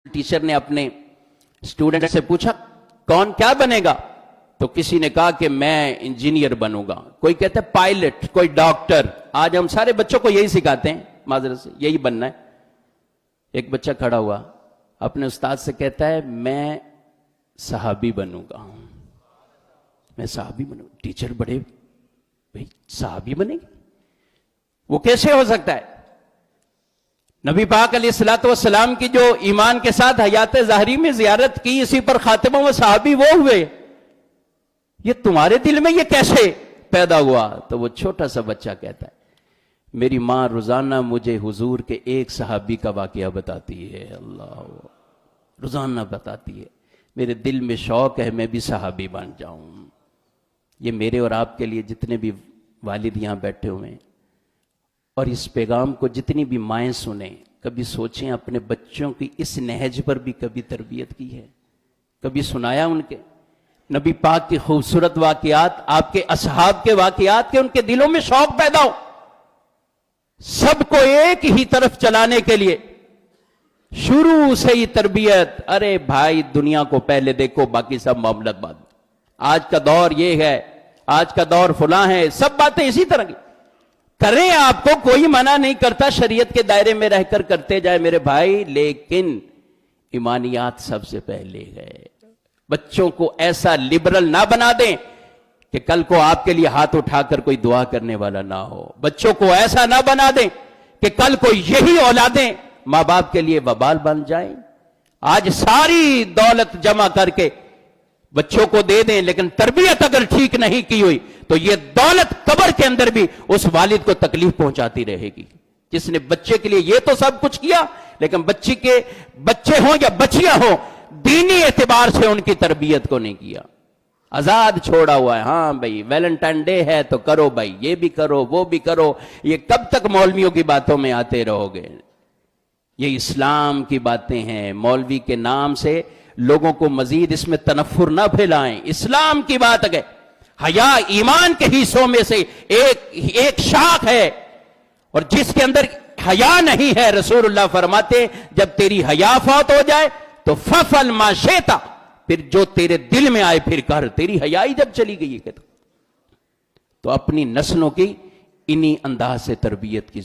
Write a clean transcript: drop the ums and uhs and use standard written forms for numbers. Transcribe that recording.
Teacher ने अपने student से पूछा कौन क्या बनेगा, तो किसी ने कहा कि मैं इंजीनियर बनूंगा, कोई कहता है पायलट, कोई डॉक्टर। आज हम सारे बच्चों को यही सिखाते हैं, माजरत से यही बनना है। एक बच्चा खड़ा हुआ अपने उस्ताद से कहता है मैं सहाबी बनूंगा, मैं सहाबी बनूंगा। टीचर बड़े, भाई सहाबी बनेंगे, वो कैसे हो सकता है? नबी पाक अलैहिस्सलातु वस्सलाम की जो ईमान के साथ हयात ज़ाहरी में जियारत की, इसी पर खातिमा व सहाबी वो हुए, ये तुम्हारे दिल में ये कैसे पैदा हुआ? तो वो छोटा सा बच्चा कहता है मेरी मां रोजाना मुझे हुजूर के एक सहाबी का वाकया बताती है, अल्लाह रोजाना बताती है, मेरे दिल में शौक है मैं भी सहाबी बन जाऊं। ये मेरे और आपके लिए जितने भी वालिद यहां बैठे हुए हैं और इस पैगाम को जितनी भी माएँ सुने, कभी सोचें अपने बच्चों की इस नहज पर भी कभी तरबियत की है, कभी सुनाया उनके नबी पाक की खूबसूरत वाकयात, आपके असहाब के वाकयात के उनके दिलों में शौक पैदा हो, सबको एक ही तरफ चलाने के लिए शुरू से ही तरबियत। अरे भाई दुनिया को पहले देखो, बाकी सब मामलत बाद। आज का दौर ये है, आज का दौर फुला है, सब बातें इसी तरह की करें, आपको कोई मना नहीं करता, शरीयत के दायरे में रहकर करते जाए मेरे भाई, लेकिन ईमानियात सबसे पहले है। बच्चों को ऐसा लिबरल ना बना दें कि कल को आपके लिए हाथ उठाकर कोई दुआ करने वाला ना हो। बच्चों को ऐसा ना बना दें कि कल को यही औलादें मां बाप के लिए वबाल बन जाएं। आज सारी दौलत जमा करके बच्चों को दे दें, लेकिन तरबियत अगर ठीक नहीं की हुई तो ये दौलत कब्र के अंदर भी उस वालिद को तकलीफ पहुंचाती रहेगी, जिसने बच्चे के लिए ये तो सब कुछ किया, लेकिन बच्चे हों या बच्चियां हों, दीनी एतबार से उनकी तरबियत को नहीं किया। आजाद छोड़ा हुआ है, हाँ भाई वैलेंटाइन डे है तो करो भाई, ये भी करो वो भी करो। ये कब तक मौलवियों की बातों में आते रहोगे? ये इस्लाम की बातें हैं, मौलवी के नाम से लोगों को मजीद इसमें तनफ्फुर ना फैलाएं। इस्लाम की बात है, हया ईमान के हिस्सों में से एक शाख है, और जिसके अंदर हया नहीं है, रसूलुल्लाह फरमाते जब तेरी हया फौत हो जाए तो फफल मा शेता, फिर जो तेरे दिल में आए फिर कर। तेरी हयाई जब चली गई है तो अपनी नस्लों की इन्हीं अंदाज से तरबियत की